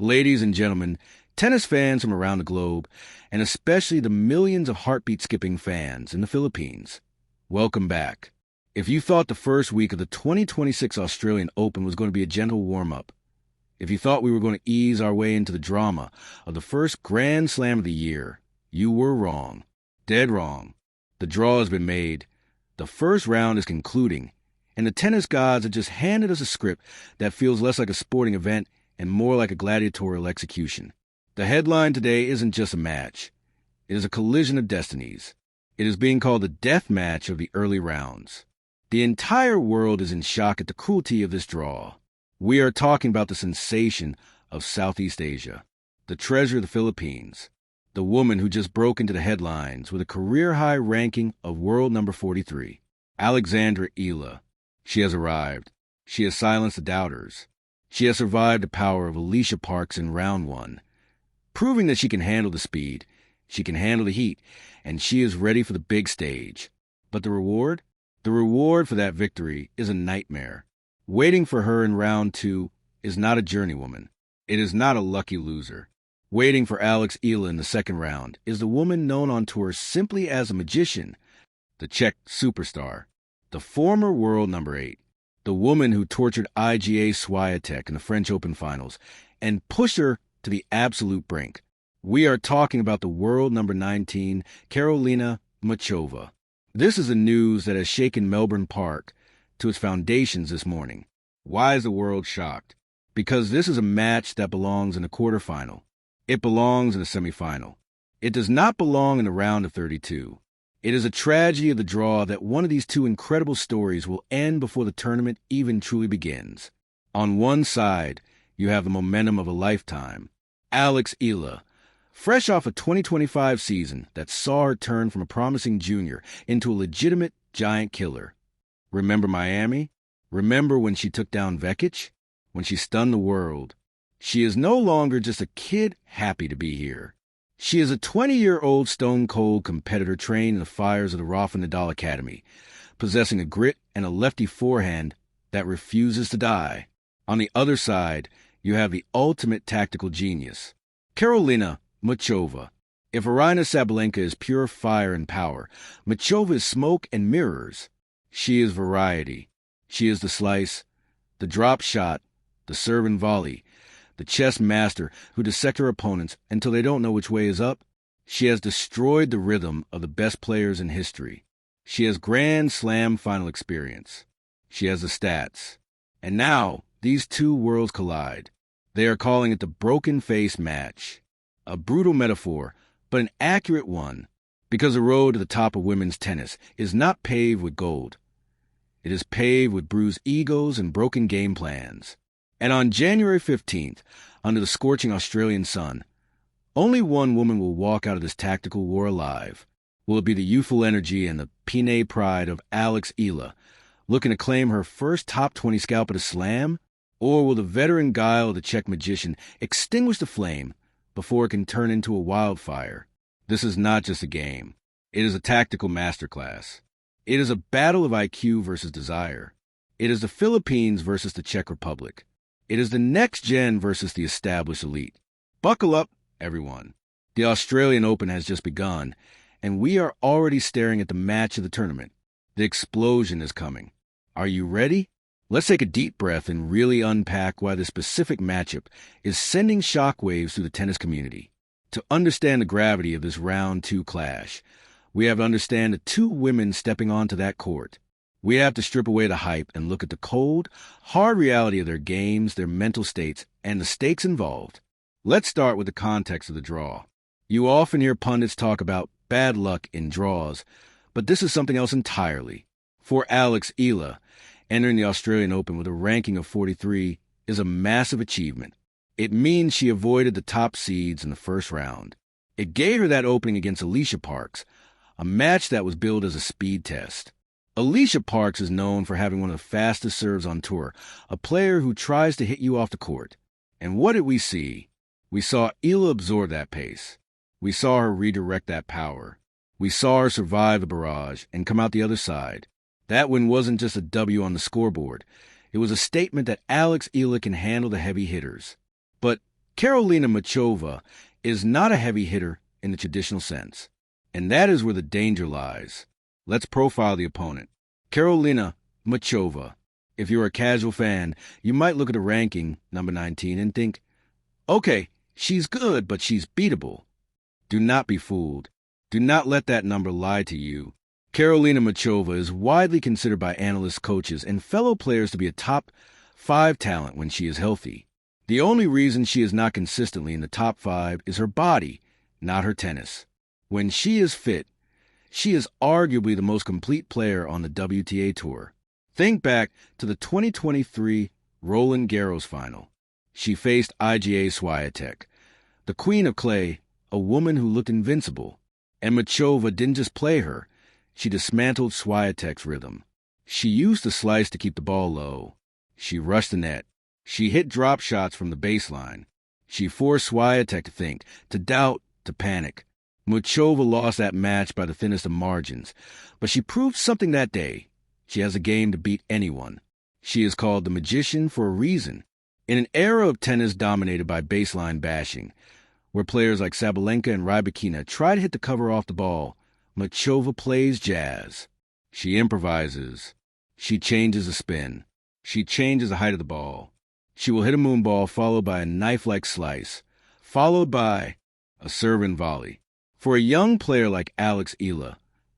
Ladies and gentlemen, tennis fans from around the globe, and especially the millions of heartbeat-skipping fans in the Philippines, welcome back. If you thought the first week of the 2026 Australian Open was going to be a gentle warm-up, if you thought we were going to ease our way into the drama of the first Grand Slam of the year, you were wrong. Dead wrong. The draw has been made, the first round is concluding, and the tennis gods have just handed us a script that feels less like a sporting event and more like a gladiatorial execution. The headline today isn't just a match. It is a collision of destinies. It is being called the death match of the early rounds. The entire world is in shock at the cruelty of this draw. We are talking about the sensation of Southeast Asia, the treasure of the Philippines, the woman who just broke into the headlines with a career-high ranking of world number 43, Alexandra Eala. She has arrived. She has silenced the doubters. She has survived the power of Alicia Parks in round one, proving that she can handle the speed, she can handle the heat, and she is ready for the big stage. But the reward? The reward for that victory is a nightmare. Waiting for her in round two is not a journeywoman. It is not a lucky loser. Waiting for Alex Eala in the second round is the woman known on tour simply as a magician, the Czech superstar, the former world number 8, the woman who tortured IGA Swiatek in the French Open finals and pushed her to the absolute brink. We are talking about the world number 19, Karolina Muchova. This is the news that has shaken Melbourne Park to its foundations this morning. Why is the world shocked? Because this is a match that belongs in the quarterfinal. It belongs in the semifinal. It does not belong in the round of 32. It is a tragedy of the draw that one of these two incredible stories will end before the tournament even truly begins. On one side, you have the momentum of a lifetime. Alex Eala, fresh off a 2025 season that saw her turn from a promising junior into a legitimate giant killer. Remember Miami? Remember when she took down Vekic? When she stunned the world? She is no longer just a kid happy to be here. She is a 20-year-old stone-cold competitor trained in the fires of the Rafa Nadal Academy, possessing a grit and a lefty forehand that refuses to die. On the other side, you have the ultimate tactical genius, Karolina Muchova. If Aryna Sabalenka is pure fire and power, Muchova is smoke and mirrors. She is variety. She is the slice, the drop shot, the serve and volley, the chess master who dissect her opponents until they don't know which way is up. She has destroyed the rhythm of the best players in history. She has Grand Slam final experience. She has the stats. And now, these two worlds collide. They are calling it the broken face match. A brutal metaphor, but an accurate one, because the road to the top of women's tennis is not paved with gold. It is paved with bruised egos and broken game plans. And on January 15th, under the scorching Australian sun, only one woman will walk out of this tactical war alive. Will it be the youthful energy and the Pinay pride of Alex Eala, looking to claim her first top 20 scalp at a slam? Or will the veteran guile of the Czech magician extinguish the flame before it can turn into a wildfire? This is not just a game. It is a tactical masterclass. It is a battle of IQ versus desire. It is the Philippines versus the Czech Republic. It is the next gen versus the established elite. Buckle up, everyone. The Australian Open has just begun, and we are already staring at the match of the tournament. The explosion is coming. Are you ready? Let's take a deep breath and really unpack why this specific matchup is sending shockwaves through the tennis community. To understand the gravity of this round two clash, we have to understand the two women stepping onto that court. We have to strip away the hype and look at the cold, hard reality of their games, their mental states, and the stakes involved. Let's start with the context of the draw. You often hear pundits talk about bad luck in draws, but this is something else entirely. For Alex Eala, entering the Australian Open with a ranking of 43 is a massive achievement. It means she avoided the top seeds in the first round. It gave her that opening against Alicia Parks, a match that was billed as a speed test. Alicia Parks is known for having one of the fastest serves on tour, a player who tries to hit you off the court. And what did we see? We saw Eala absorb that pace. We saw her redirect that power. We saw her survive the barrage and come out the other side. That win wasn't just a W on the scoreboard. It was a statement that Alex Eala can handle the heavy hitters. But Karolina Muchova is not a heavy hitter in the traditional sense, and that is where the danger lies. Let's profile the opponent. Karolina Muchova. If you're a casual fan, you might look at the ranking, number 19, and think, okay, she's good, but she's beatable. Do not be fooled. Do not let that number lie to you. Karolina Muchova is widely considered by analysts, coaches, and fellow players to be a top 5 talent when she is healthy. The only reason she is not consistently in the top 5 is her body, not her tennis. When she is fit, she is arguably the most complete player on the WTA Tour. Think back to the 2023 Roland Garros final. She faced Iga Swiatek, the queen of clay, a woman who looked invincible. And Muchova didn't just play her. She dismantled Swiatek's rhythm. She used the slice to keep the ball low. She rushed the net. She hit drop shots from the baseline. She forced Swiatek to think, to doubt, to panic. Muchova lost that match by the thinnest of margins, but she proved something that day. She has a game to beat anyone. She is called the magician for a reason. In an era of tennis dominated by baseline bashing, where players like Sabalenka and Rybakina try to hit the cover off the ball, Muchova plays jazz. She improvises. She changes the spin. She changes the height of the ball. She will hit a moon ball followed by a knife-like slice, followed by a serve and volley. For a young player like Alexandra Eala,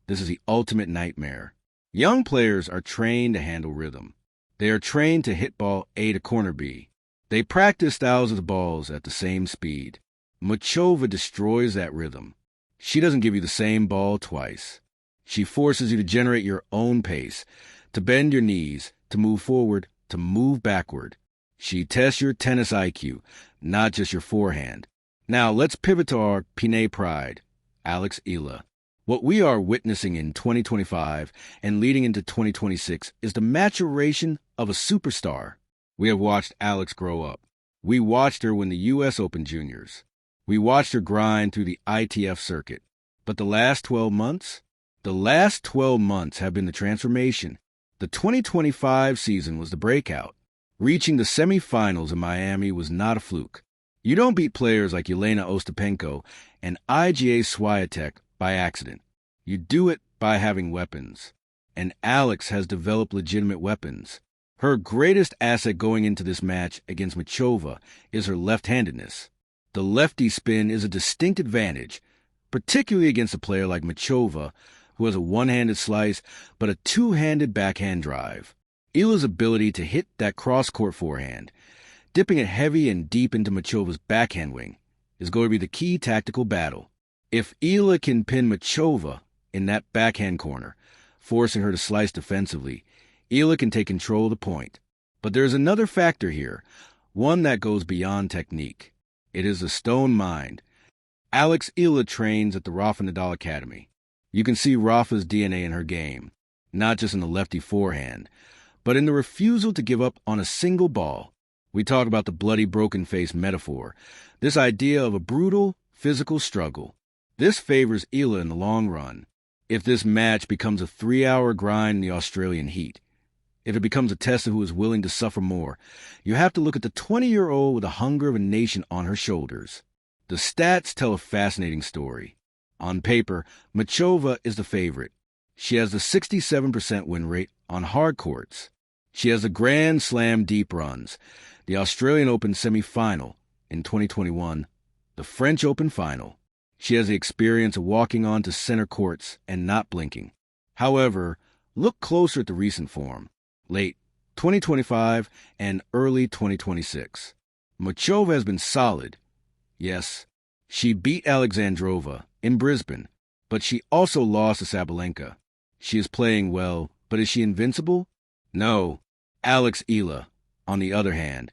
this is the ultimate nightmare. Young players are trained to handle rhythm. They are trained to hit ball A to corner B. They practice thousands of balls at the same speed. Muchova destroys that rhythm. She doesn't give you the same ball twice. She forces you to generate your own pace, to bend your knees, to move forward, to move backward. She tests your tennis IQ, not just your forehand. Now let's pivot to our Pinay pride, Alexandra Eala. What we are witnessing in 2025 and leading into 2026 is the maturation of a superstar. We have watched Alex grow up. We watched her win the U.S. Open Juniors. We watched her grind through the ITF circuit. But the last 12 months? The last 12 months have been the transformation. The 2025 season was the breakout. Reaching the semifinals in Miami was not a fluke. You don't beat players like Yelena Ostapenko and Iga Swiatek by accident. You do it by having weapons. And Alex has developed legitimate weapons. Her greatest asset going into this match against Muchova is her left-handedness. The lefty spin is a distinct advantage, particularly against a player like Muchova, who has a one-handed slice but a two-handed backhand drive. Eala's ability to hit that cross-court forehand, dipping it heavy and deep into Muchova's backhand wing, is going to be the key tactical battle. If Eala can pin Muchova in that backhand corner, forcing her to slice defensively, Eala can take control of the point. But there's another factor here, one that goes beyond technique. It is the stone mind. Alexandra Eala trains at the Rafa Nadal Academy. You can see Rafa's DNA in her game, not just in the lefty forehand, but in the refusal to give up on a single ball. We talk about the bloody broken face metaphor, this idea of a brutal physical struggle. This favors Eala in the long run. If this match becomes a 3-hour grind in the Australian heat, if it becomes a test of who is willing to suffer more, you have to look at the 20-year-old with the hunger of a nation on her shoulders. The stats tell a fascinating story. On paper, Muchova is the favorite. She has the 67% win rate on hard courts. She has the Grand Slam deep runs, the Australian Open semi-final in 2021, the French Open final. She has the experience of walking onto center courts and not blinking. However, look closer at the recent form, late 2025 and early 2026. Muchova has been solid. Yes, she beat Alexandrova in Brisbane, but she also lost to Sabalenka. She is playing well, but is she invincible? No. Alexandra Eala, on the other hand,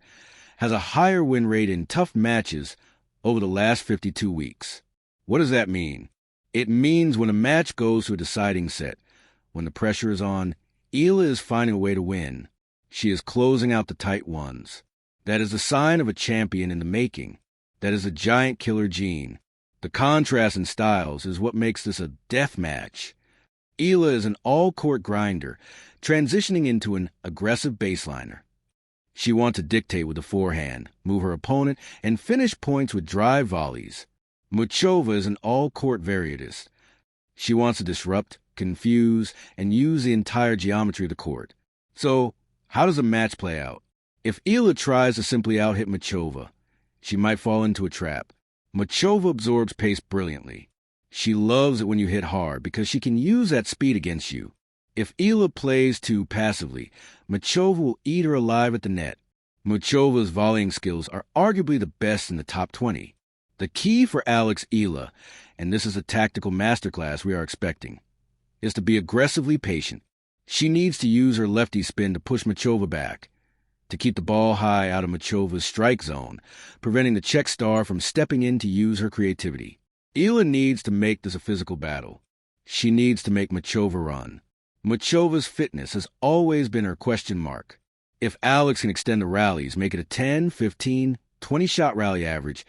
has a higher win rate in tough matches over the last 52 weeks. What does that mean? It means when a match goes to a deciding set, when the pressure is on, Eala is finding a way to win. She is closing out the tight ones. That is a sign of a champion in the making. That is a giant killer gene. The contrast in styles is what makes this a death match. Eala is an all-court grinder, transitioning into an aggressive baseliner. She wants to dictate with the forehand, move her opponent, and finish points with drive volleys. Muchova is an all-court varietist. She wants to disrupt, confuse, and use the entire geometry of the court. So, how does a match play out? If Eala tries to simply out-hit Muchova, she might fall into a trap. Muchova absorbs pace brilliantly. She loves it when you hit hard because she can use that speed against you. If Eala plays too passively, Muchova will eat her alive at the net. Muchova's volleying skills are arguably the best in the top 20. The key for Alex Eala, and this is a tactical masterclass we are expecting, is to be aggressively patient. She needs to use her lefty spin to push Muchova back, to keep the ball high out of Muchova's strike zone, preventing the Czech star from stepping in to use her creativity. Eala needs to make this a physical battle. She needs to make Muchova run. Muchova's fitness has always been her question mark. If Alex can extend the rallies, make it a 10, 15, 20-shot rally average,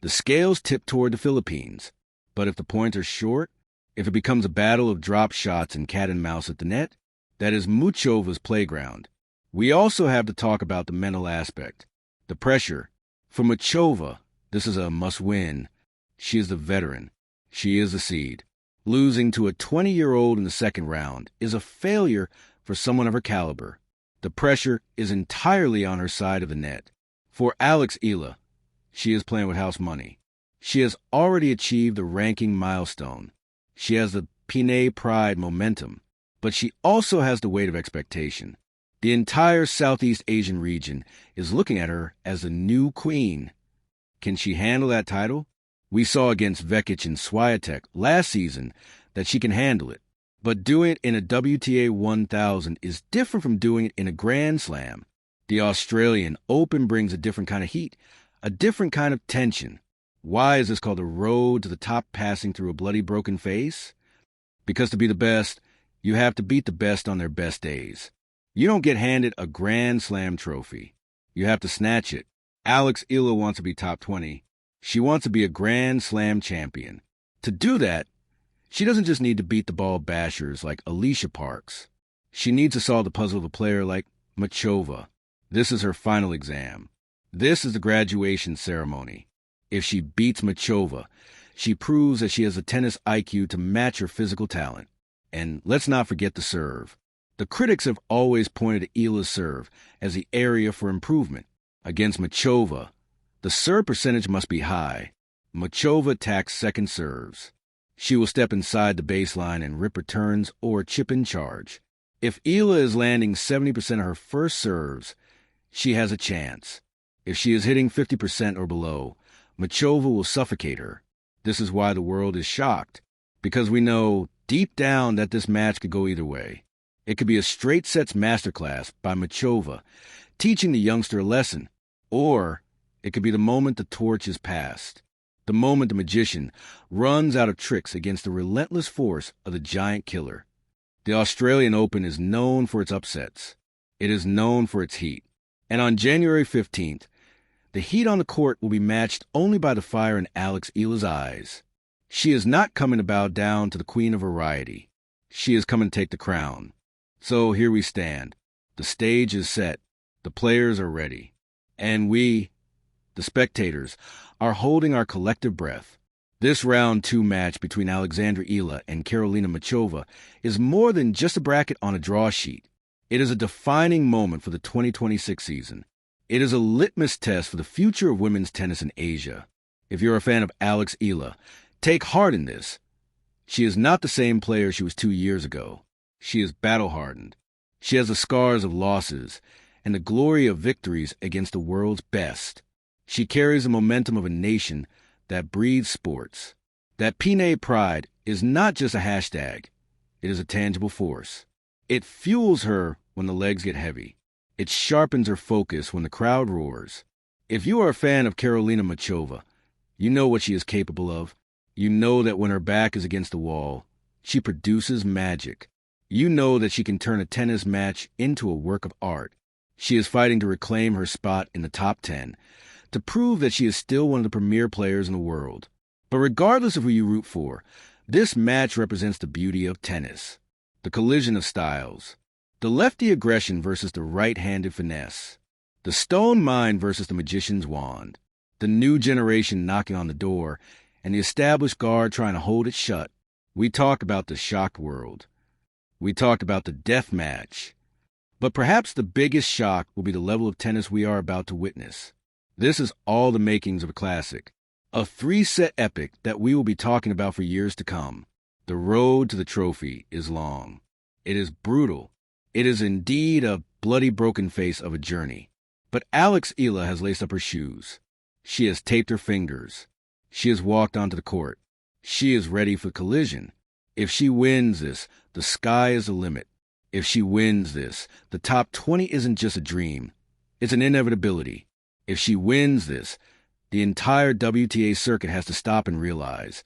the scales tip toward the Philippines. But if the points are short, if it becomes a battle of drop shots and cat and mouse at the net, that is Muchova's playground. We also have to talk about the mental aspect, the pressure. For Muchova, this is a must-win. She is the veteran. She is the seed. Losing to a 20-year-old in the second round is a failure for someone of her caliber. The pressure is entirely on her side of the net. For Alex Eala, she is playing with house money. She has already achieved the ranking milestone. She has the Pinay Pride momentum, but she also has the weight of expectation. The entire Southeast Asian region is looking at her as the new queen. Can she handle that title? We saw against Vekic and Swiatek last season that she can handle it. But doing it in a WTA 1000 is different from doing it in a Grand Slam. The Australian Open brings a different kind of heat, a different kind of tension. Why is this called a road to the top passing through a bloody broken face? Because to be the best, you have to beat the best on their best days. You don't get handed a Grand Slam trophy. You have to snatch it. Alex Eala wants to be top 20. She wants to be a Grand Slam champion. To do that, she doesn't just need to beat the ball bashers like Alicia Parks. She needs to solve the puzzle of a player like Muchova. This is her final exam. This is the graduation ceremony. If she beats Muchova, she proves that she has the tennis IQ to match her physical talent. And let's not forget the serve. The critics have always pointed to Eala's serve as the area for improvement. Against Muchova, the serve percentage must be high. Muchova attacks second serves. She will step inside the baseline and rip returns or chip in charge. If Eala is landing 70% of her first serves, she has a chance. If she is hitting 50% or below, Muchova will suffocate her. This is why the world is shocked, because we know deep down that this match could go either way. It could be a straight sets masterclass by Muchova, teaching the youngster a lesson, or it could be the moment the torch is passed, the moment the magician runs out of tricks against the relentless force of the giant killer. The Australian Open is known for its upsets. It is known for its heat. And on January 15th, the heat on the court will be matched only by the fire in Alex Eala's eyes. She is not coming to bow down to the queen of variety. She is coming to take the crown. So here we stand. The stage is set. The players are ready. And we, the spectators, are holding our collective breath. This round 2 match between Alexandra Eala and Karolina Muchova is more than just a bracket on a draw sheet. It is a defining moment for the 2026 season. It is a litmus test for the future of women's tennis in Asia. If you're a fan of Alex Eala, take heart in this. She is not the same player she was 2 years ago. She is battle-hardened. She has the scars of losses and the glory of victories against the world's best. She carries the momentum of a nation that breathes sports. That Pinay Pride is not just a hashtag. It is a tangible force. It fuels her when the legs get heavy. It sharpens her focus when the crowd roars. If you are a fan of Karolina Muchova, you know what she is capable of. You know that when her back is against the wall, she produces magic. You know that she can turn a tennis match into a work of art. She is fighting to reclaim her spot in the top 10, to prove that she is still one of the premier players in the world. But regardless of who you root for, this match represents the beauty of tennis, the collision of styles, the lefty aggression versus the right-handed finesse. The stone mind versus the magician's wand. The new generation knocking on the door, and the established guard trying to hold it shut. We talked about the shocked world. We talked about the death match. But perhaps the biggest shock will be the level of tennis we are about to witness. This is all the makings of a classic. A 3-set epic that we will be talking about for years to come. The road to the trophy is long. It is brutal. It is indeed a bloody broken face of a journey. But Alex Eala has laced up her shoes. She has taped her fingers. She has walked onto the court. She is ready for collision. If she wins this, the sky is the limit. If she wins this, the top 20 isn't just a dream. It's an inevitability. If she wins this, the entire WTA circuit has to stop and realize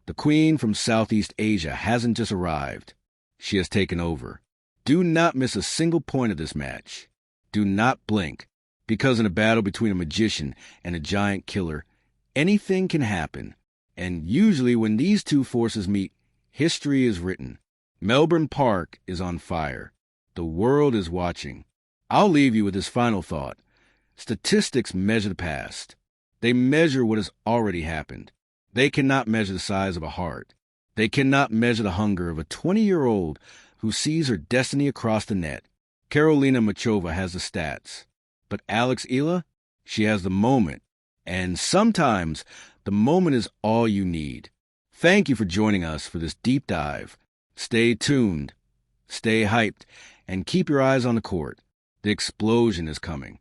the queen from Southeast Asia hasn't just arrived. She has taken over. Do not miss a single point of this match. Do not blink, because in a battle between a magician and a giant killer, anything can happen. And usually when these two forces meet, history is written. Melbourne Park is on fire. The world is watching. I'll leave you with this final thought. Statistics measure the past. They measure what has already happened. They cannot measure the size of a heart. They cannot measure the hunger of a 20-year-old who sees her destiny across the net. Karolina Muchova has the stats. But Alex Eala, she has the moment. And sometimes the moment is all you need. Thank you for joining us for this deep dive. Stay tuned, stay hyped, and keep your eyes on the court. The explosion is coming.